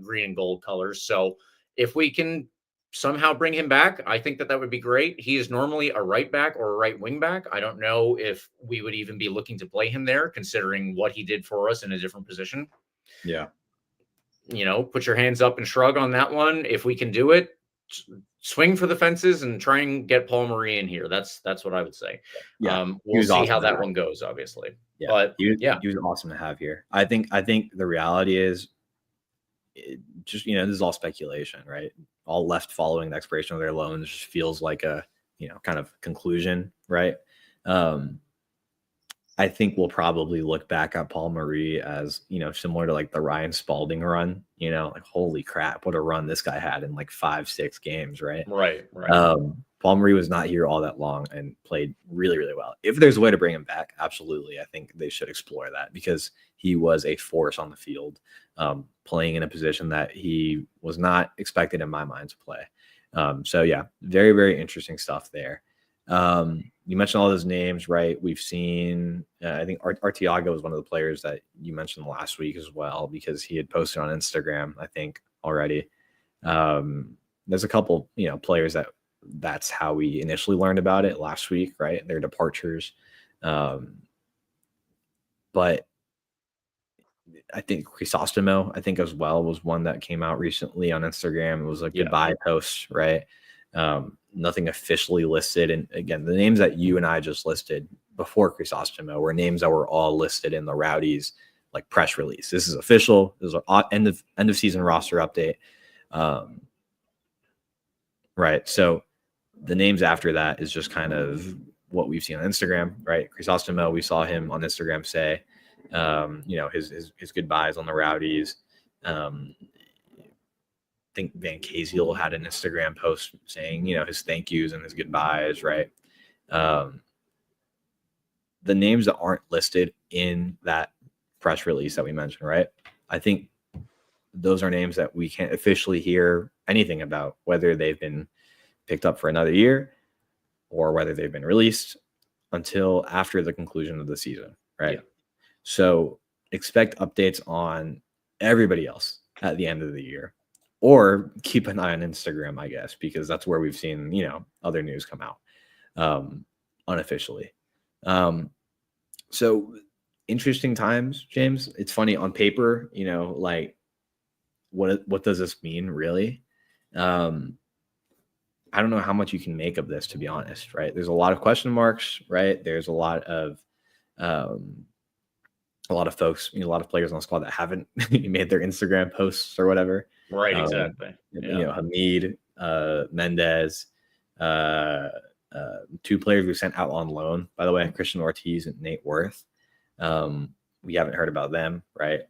green and gold colors. So if we can somehow bring him back, I think that would be great. He is normally a right back or a right wing back. I don't know if we would even be looking to play him there, considering what he did for us in a different position. Yeah. Put your hands up and shrug on that one. If we can do it, swing for the fences and try and get Paul Marie in here. That's what I would say. Yeah. We'll see how that one goes, obviously. Yeah. But he was awesome to have here. I think the reality is this is all speculation, right? All left following the expiration of their loans just feels like a, kind of conclusion, right? I think we'll probably look back at Paul Marie as, similar to like the Ryan Spalding run, like, holy crap, what a run this guy had in like 5-6 games, right? Right. Paul Marie was not here all that long and played really, really well. If there's a way to bring him back, absolutely. I think they should explore that because he was a force on the field, playing in a position that he was not expected in my mind to play. So yeah, very, very interesting stuff there. You mentioned all those names, right? We've seen, I think Artiaga was one of the players that you mentioned last week as well, because he had posted on Instagram, I think, already. There's a couple, players that's how we initially learned about it last week, right? Their departures. But I think Crisostomo, as well, was one that came out recently on Instagram. It was a goodbye post, right? Nothing officially listed. And again, the names that you and I just listed before Crisostomo were names that were all listed in the Rowdies like press release. This is official. This is an end of season roster update. Right. So the names after that is just kind of what we've seen on Instagram, right? Crisostomo, we saw him on Instagram say, his goodbyes on the Rowdies. I think Van Kaziel had an Instagram post saying, his thank yous and his goodbyes, right? The names that aren't listed in that press release that we mentioned, right? I think those are names that we can't officially hear anything about, whether they've been picked up for another year or whether they've been released until after the conclusion of the season, right? Yeah. So expect updates on everybody else at the end of the year. Or keep an eye on Instagram, I guess, because that's where we've seen, other news come out unofficially. So interesting times, James. It's funny on paper, like what does this mean really? I don't know how much you can make of this, to be honest, right? There's a lot of question marks, right? There's a lot of folks, a lot of players on the squad that haven't made their Instagram posts or whatever. Right, exactly. Hamid, Mendez, 2 players we sent out on loan, by the way, Christian Ortiz and Nate Worth. We haven't heard about them, right?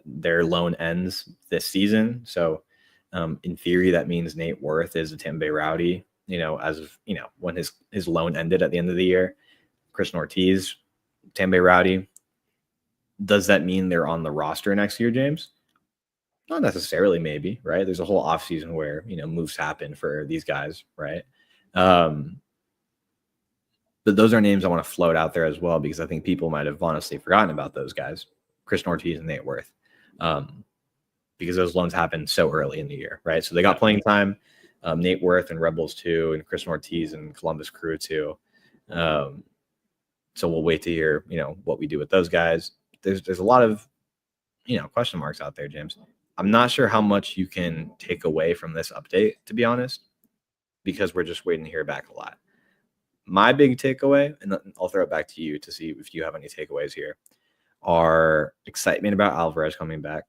Their loan ends this season. So in theory, that means Nate Worth is a Tampa Bay Rowdy, as of, when his loan ended at the end of the year. Christian Ortiz, Tampa Bay Rowdy. Does that mean they're on the roster next year, James? Not necessarily, maybe, right? There's a whole offseason where, moves happen for these guys, right? But those are names I want to float out there as well, because I think people might have honestly forgotten about those guys, Christian Ortiz and Nate Worth, because those loans happened so early in the year, right? So they got playing time, Nate Worth and Rebels 2 and Christian Ortiz and Columbus Crew 2. So we'll wait to hear, what we do with those guys. There's a lot of, question marks out there, James. I'm not sure how much you can take away from this update, to be honest, because we're just waiting to hear back a lot. My big takeaway, and I'll throw it back to you to see if you have any takeaways here, are excitement about Alvarez coming back.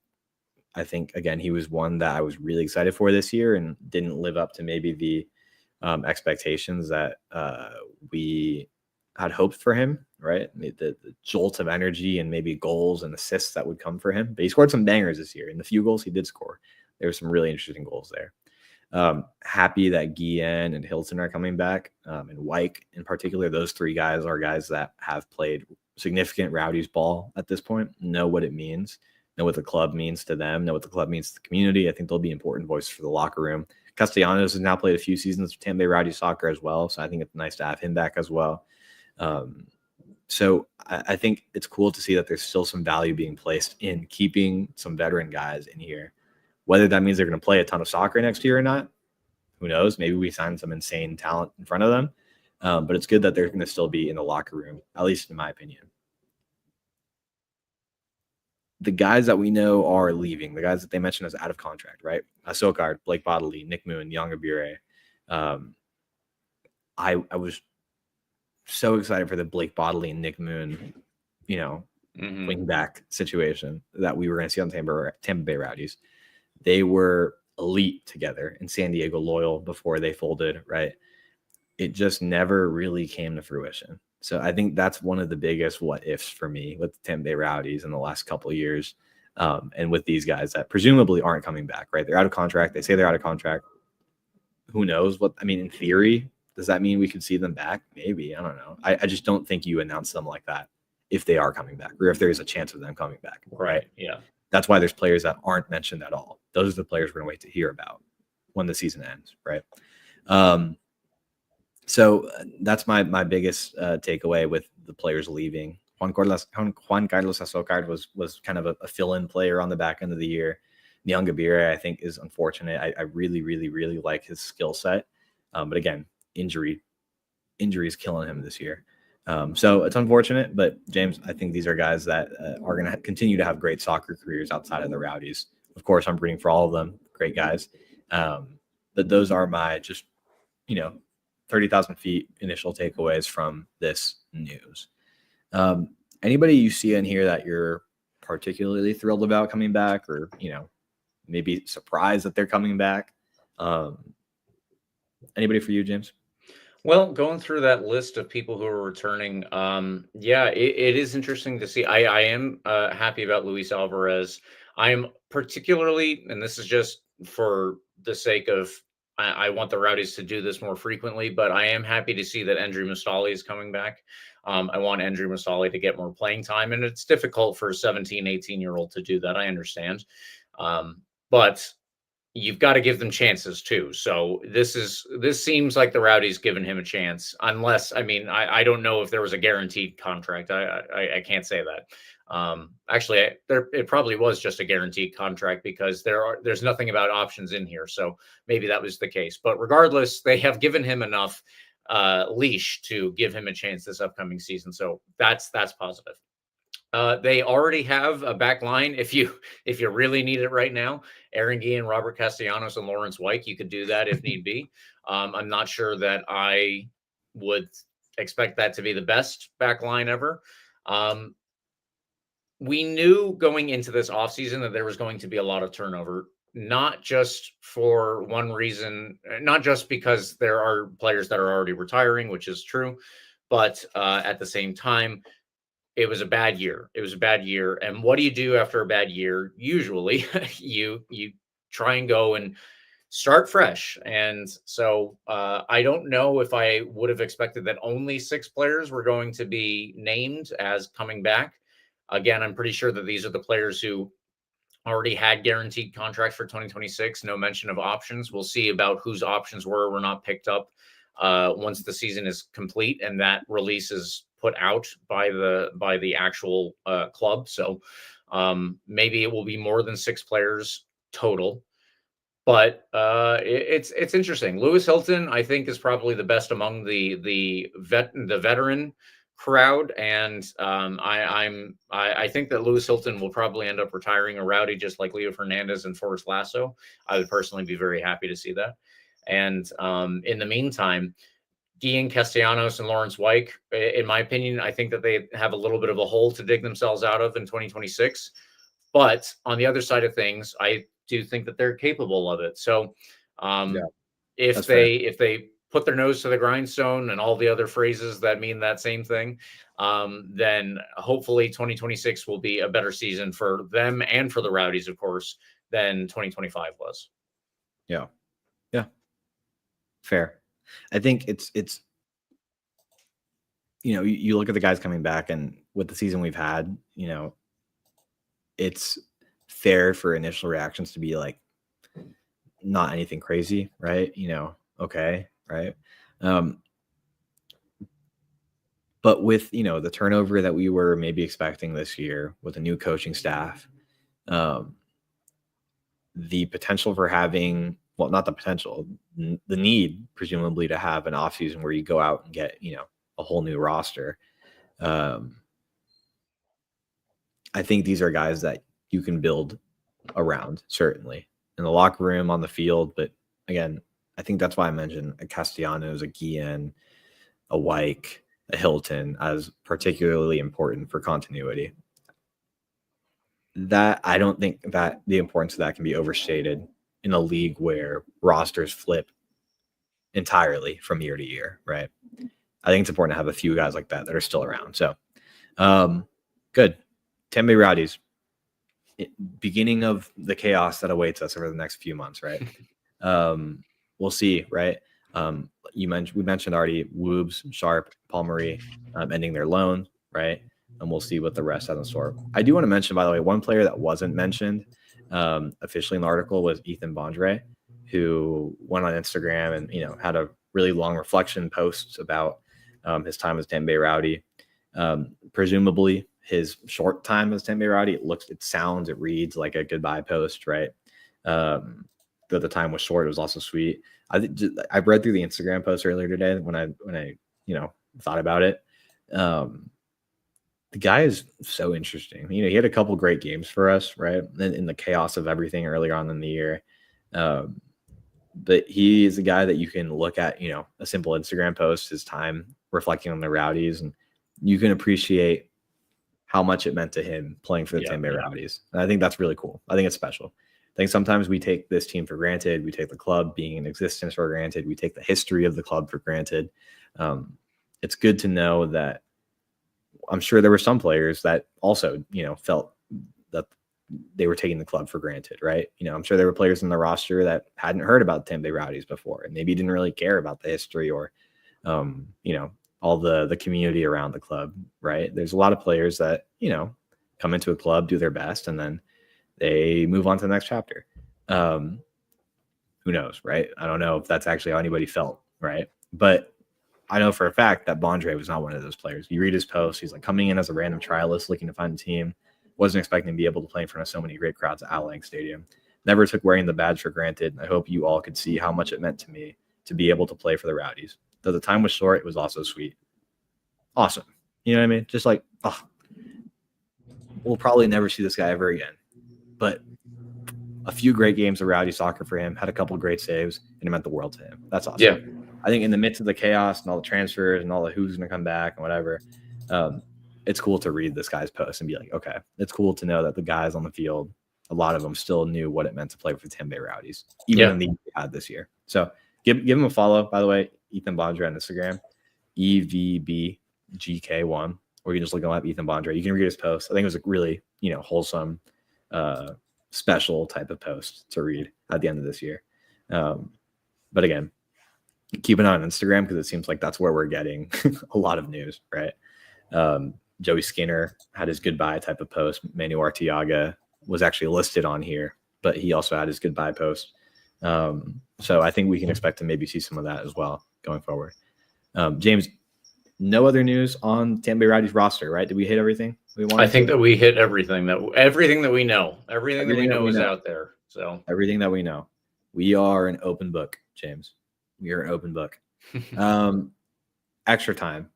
I think, again, he was one that I was really excited for this year and didn't live up to maybe the expectations that we had hoped for him, right? The jolt of energy and maybe goals and assists that would come for him. But he scored some bangers this year. And the few goals he did score, there were some really interesting goals there. Happy that Guillen and Hilton are coming back, and Wyke in particular. Those 3 guys are guys that have played significant Rowdies ball at this point, know what it means know what the club means to them, know what the club means to the community. I think they'll be important voices for the locker room. Castellanos has now played a few seasons of Tampa Bay Rowdy soccer as well, so I think it's nice to have him back as well. So I think it's cool to see that there's still some value being placed in keeping some veteran guys in here. Whether that means they're going to play a ton of soccer next year or not, who knows? Maybe we sign some insane talent in front of them. But it's good that they're going to still be in the locker room, at least in my opinion. The guys that we know are leaving, the guys that they mentioned as out of contract, right? Sokard, Blake Bodley, Nick Moon, Young Abure. I was so excited for the Blake Bodley and Nick Moon, wing back situation that we were going to see on Tampa Bay Rowdies. They were elite together in San Diego Loyal before they folded, right? It just never really came to fruition. So I think that's one of the biggest what ifs for me with the Tampa Bay Rowdies in the last couple of years. And with these guys that presumably aren't coming back, right? They're out of contract. They say they're out of contract. Who knows in theory, does that mean we could see them back? Maybe. I don't know. I just don't think you announce them like that if they are coming back or if there's a chance of them coming back. Right. Yeah. That's why there's players that aren't mentioned at all. Those are the players we're going to wait to hear about when the season ends, right? So that's my biggest takeaway with the players leaving. Juan Carlos Sokard was kind of a fill-in player on the back end of the year. Young Abire, I think, is unfortunate. I really, really, really like his skill set. But again, injury is killing him this year. So it's unfortunate, but James, I think these are guys that are going to continue to have great soccer careers outside of the Rowdies. Of course, I'm rooting for all of them. Great guys. But those are my 30,000 feet initial takeaways from this news. Anybody you see in here that you're particularly thrilled about coming back or, maybe surprised that they're coming back? Anybody for you, James? Well, going through that list of people who are returning, it is interesting to see. I am happy about Luis Alvarez. I am particularly, and this is just for the sake of, I want the Rowdies to do this more frequently, but I am happy to see that Endry Mustali is coming back. I want Endry Mustali to get more playing time, and it's difficult for a 17, 18-year-old to do that. I understand. But you've got to give them chances too. So this seems like the Rowdies giving him a chance, unless, I don't know if there was a guaranteed contract. I can't say that. Actually, it probably was just a guaranteed contract because there's nothing about options in here. So maybe that was the case. But regardless, they have given him enough leash to give him a chance this upcoming season. So that's positive. They already have a back line. If you really need it right now, Aaron Guillen, Robert Castellanos, and Lawrence Wyke, you could do that if need be. I'm not sure that I would expect that to be the best back line ever. We knew going into this offseason that there was going to be a lot of turnover, not just for one reason, not just because there are players that are already retiring, which is true, but at the same time, it was a bad year. And what do you do after a bad year? Usually you try and go and start fresh. And so I don't know if I would have expected that only 6 players were going to be named as coming back. Again, I'm pretty sure that these are the players who already had guaranteed contracts for 2026. No mention of options. We'll see about whose options were not picked up once the season is complete and that release is put out by the actual club. So maybe it will be more than 6 players total. But it's interesting. Lewis Hilton, I think, is probably the best among the veteran crowd, and I think that Lewis Hilton will probably end up retiring a Rowdy, just like Leo Fernandez and Forrest Lasso. I would personally be very happy to see that. And in the meantime, Guillen, Castellanos, and Lawrence Wyke, in my opinion, I think that they have a little bit of a hole to dig themselves out of in 2026. But on the other side of things, I do think that they're capable of it. So if they put their nose to the grindstone and all the other phrases that mean that same thing, then hopefully 2026 will be a better season for them and for the Rowdies, of course, than 2025 was. Yeah. Fair. I think it's you look at the guys coming back and with the season we've had, it's fair for initial reactions to be like not anything crazy, right? Okay, right? But with the turnover that we were maybe expecting this year with a new coaching staff, the potential for having, well, not the potential, the need presumably to have an offseason where you go out and get a whole new roster. I think these are guys that you can build around, certainly in the locker room, on the field. But again, I think that's why I mentioned a Castellanos, a Guillen, a Wyke, a Hilton as particularly important for continuity. That I don't think that the importance of that can be overstated in a league where rosters flip entirely from year to year, right? I think it's important to have a few guys like that are still around. So, good. Tampa Rowdies, beginning of the chaos that awaits us over the next few months, right? We'll see, right? We mentioned already Woobs, Sharp, Paul Marie ending their loan, right? And we'll see what the rest has in store. I do want to mention, by the way, one player that wasn't mentioned officially in the article was Ethan Bondre, who went on Instagram and had a really long reflection post about his time as Tampa Bay Rowdy. Presumably his short time as Tampa Bay Rowdy, it reads like a goodbye post, right? Though the time was short, it was also sweet. I read through the Instagram post earlier today when I thought about it. The guy is so interesting. He had a couple great games for us, right? In the chaos of everything earlier on in the year. But he is a guy that you can look at, a simple Instagram post, his time reflecting on the Rowdies, and you can appreciate how much it meant to him playing for the Tampa Bay Rowdies. And I think that's really cool. I think it's special. I think sometimes we take this team for granted. We take the club being in existence for granted. We take the history of the club for granted. It's good to know that I'm sure there were some players that also, felt that they were taking the club for granted, right? I'm sure there were players in the roster that hadn't heard about Tampa Bay Rowdies before and maybe didn't really care about the history or, all the community around the club, right? There's a lot of players that, come into a club, do their best, and then they move on to the next chapter. Who knows, right? I don't know if that's actually how anybody felt, right? But I know for a fact that Bondre was not one of those players. You read his post, he's like coming in as a random trialist looking to find a team. Wasn't expecting to be able to play in front of so many great crowds at Allang Stadium. Never took wearing the badge for granted. I hope you all could see how much it meant to me to be able to play for the Rowdies. Though the time was short, it was also sweet. Awesome. You know what I mean? Just like, we'll probably never see this guy ever again. But a few great games of Rowdy soccer for him, had a couple of great saves, and it meant the world to him. That's awesome. Yeah. I think in the midst of the chaos and all the transfers and all the who's going to come back and whatever, it's cool to read this guy's post and be like, okay, it's cool to know that the guys on the field, a lot of them still knew what it meant to play for the Tampa Bay Rowdies, even in the year they had this year. So give him a follow, by the way, Ethan Bondre on Instagram, EVBGK1, or you can just look him up, Ethan Bondre. You can read his post. I think it was a really, wholesome, special type of post to read at the end of this year. But again, keep an eye on Instagram because it seems like that's where we're getting a lot of news, right? Joey Skinner had his goodbye type of post. Manu Arteaga was actually listed on here, but he also had his goodbye post. So I think we can expect to maybe see some of that as well going forward. James, no other news on Tampa Bay Rowdy's roster, right? Did we hit everything we wanted? I think that we hit everything that we know. Everything that we know is out there. So everything that we know. We are an open book, James. We are an open book. Extra time.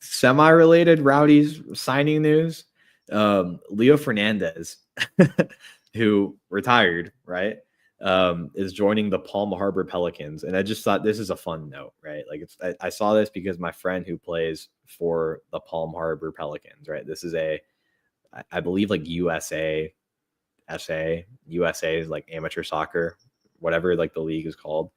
Semi-related Rowdies signing news. Leo Fernandez, who retired, right, is joining the Palm Harbor Pelicans. And I just thought this is a fun note, right? Like I saw this because my friend who plays for the Palm Harbor Pelicans, right? This is I believe like USA is like amateur soccer, whatever like the league is called.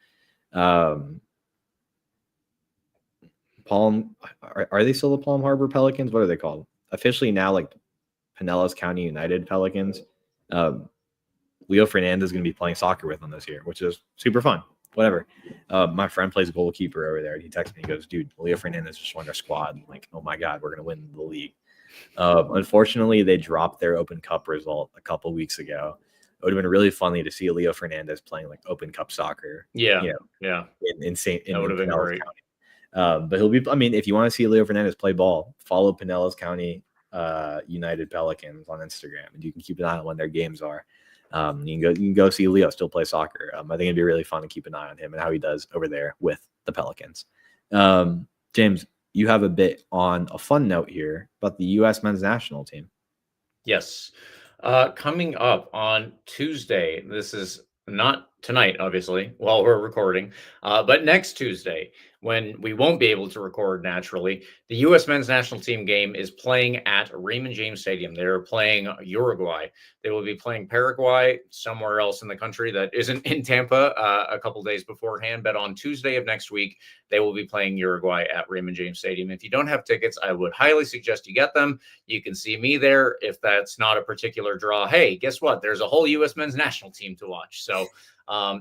Palm, are they still the Palm Harbor Pelicans? What are they called? Officially now, like Pinellas County United Pelicans. Leo Fernandez is going to be playing soccer with them this year, which is super fun. Whatever. My friend plays goalkeeper over there. And he texted me. He goes, dude, Leo Fernandez just joined our squad. I'm like, oh my God, we're going to win the league. Unfortunately, they dropped their Open Cup result a couple weeks ago. It would have been really funny to see Leo Fernandez playing like Open Cup soccer. Yeah, you know, yeah, in that would have been Pinellas great. County. But he'll be. I mean, if you want to see Leo Fernandez play ball, follow Pinellas County United Pelicans on Instagram, and you can keep an eye on when their games are. You can go see Leo still play soccer. I think it'd be really fun to keep an eye on him and how he does over there with the Pelicans. James, you have a bit on a fun note here about the U.S. men's national team. Yes. Coming up on Tuesday, this is not tonight, obviously, while we're recording, but next Tuesday, when we won't be able to record naturally, the U.S. men's national team game is playing at Raymond James Stadium. They're playing Uruguay. They will be playing Paraguay somewhere else in the country that isn't in Tampa a couple days beforehand. But on Tuesday of next week, they will be playing Uruguay at Raymond James Stadium. If you don't have tickets, I would highly suggest you get them. You can see me there. If that's not a particular draw, hey, guess what? There's a whole U.S. men's national team to watch. So,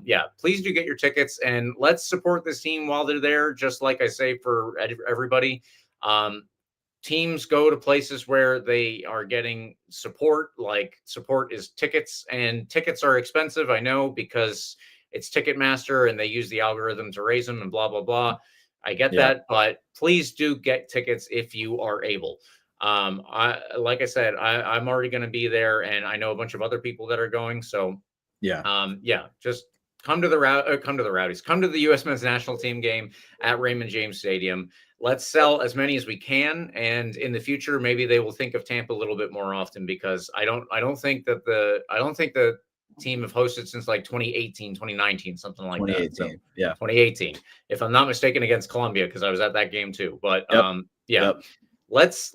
yeah, please do get your tickets and let's support this team while they're there. Just like I say for everybody, teams go to places where they are getting support. Like support is tickets, and tickets are expensive. I know because it's Ticketmaster and they use the algorithm to raise them and blah, blah, blah. I get that, but please do get tickets if you are able. Like I said, I'm already going to be there and I know a bunch of other people that are going. So just come to the Rowdies, come to the U.S. men's national team game at Raymond James Stadium. Let's sell as many as we can. And in the future, maybe they will think of Tampa a little bit more often, because I don't think the team have hosted since like 2018, 2019, something like 2018, that. So, yeah. 2018, if I'm not mistaken, against Colombia, because I was at that game too. But let's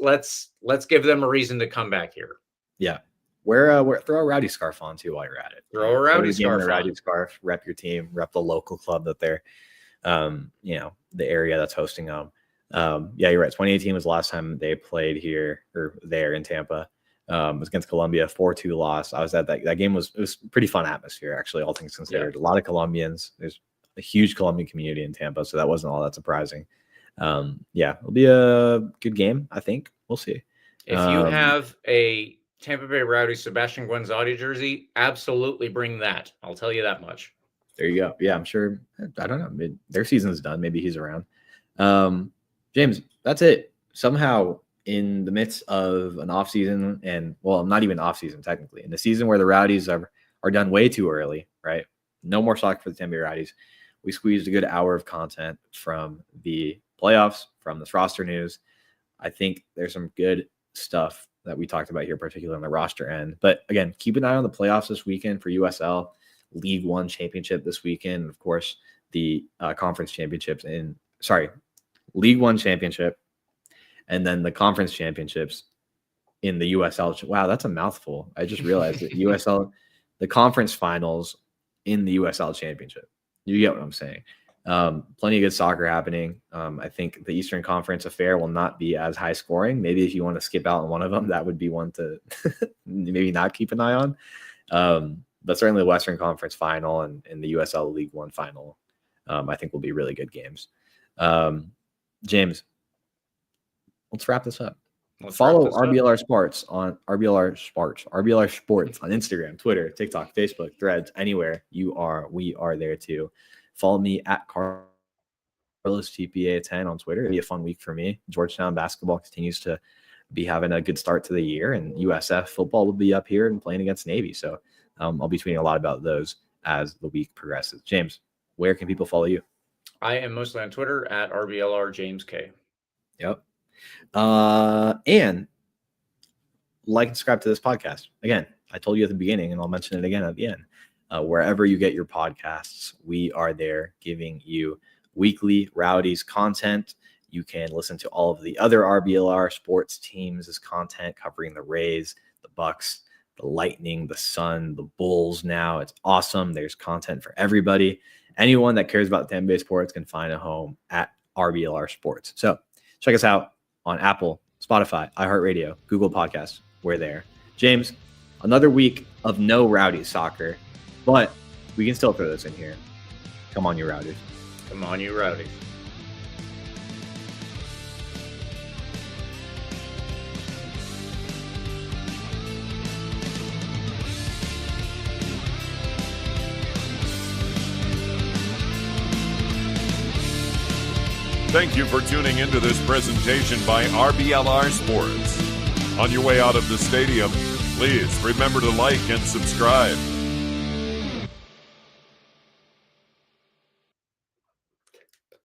give them a reason to come back here. Yeah. Throw a Rowdy scarf on too while you're at it. Throw a Rowdy scarf on. Rowdy scarf, rep your team, rep the local club that they're, the area that's hosting them. Yeah, you're right. 2018 was the last time they played here or there in Tampa. It was against Colombia, 4-2 loss. I was at that game. It was pretty fun atmosphere, actually, all things considered. A lot of Colombians. There's a huge Colombian community in Tampa, so that wasn't all that surprising. It'll be a good game, I think. We'll see. If you have a Tampa Bay Rowdies Sebastian Guenzati jersey, absolutely bring that. I'll tell you that much. There you go. Yeah, I'm sure. I don't know. Their season's done. Maybe he's around. James, that's it. Somehow, in the midst of an off season, and well, not even off season technically, in the season where the Rowdies are done way too early, right? No more soccer for the Tampa Bay Rowdies. We squeezed a good hour of content from the playoffs, from this roster news. I think there's some good stuff that we talked about here, particularly on the roster end. But again, keep an eye on the playoffs this weekend for USL, League One Championship this weekend, and of course, the conference championships League One Championship, and then the conference championships in the USL. Wow, that's a mouthful. I just realized that USL, the conference finals in the USL Championship. You get what I'm saying. Plenty of good soccer happening. I think the Eastern Conference affair will not be as high scoring. Maybe if you want to skip out on one of them, that would be one to maybe not keep an eye on. But certainly the Western Conference final and the USL League One final, I think will be really good games. James, let's wrap this up. Follow RBLR Sports on RBLR Sports on Instagram, Twitter, TikTok, Facebook, Threads, anywhere we are there too. Follow me at Carlos TPA 10 on Twitter. It'll be a fun week for me. Georgetown basketball continues to be having a good start to the year, and USF football will be up here and playing against Navy. So I'll be tweeting a lot about those as the week progresses. James, where can people follow you? I am mostly on Twitter at RBLR James K. Yep. And like and subscribe to this podcast. Again, I told you at the beginning, and I'll mention it again at the end. Wherever you get your podcasts, we are there giving you weekly Rowdies content. You can listen to all of the other RBLR sports teams' content covering the Rays, the Bucks, the Lightning, the Sun, the Bulls now. It's awesome. There's content for everybody. Anyone that cares about Tampa Bay sports can find a home at RBLR Sports. So check us out on Apple, Spotify, iHeartRadio, Google Podcasts. We're there. James, another week of no Rowdies soccer, but we can still throw this in here. Come on, you Rowdies. Come on, you Rowdies. Thank you for tuning into this presentation by RBLR Sports. On your way out of the stadium, please remember to like and subscribe.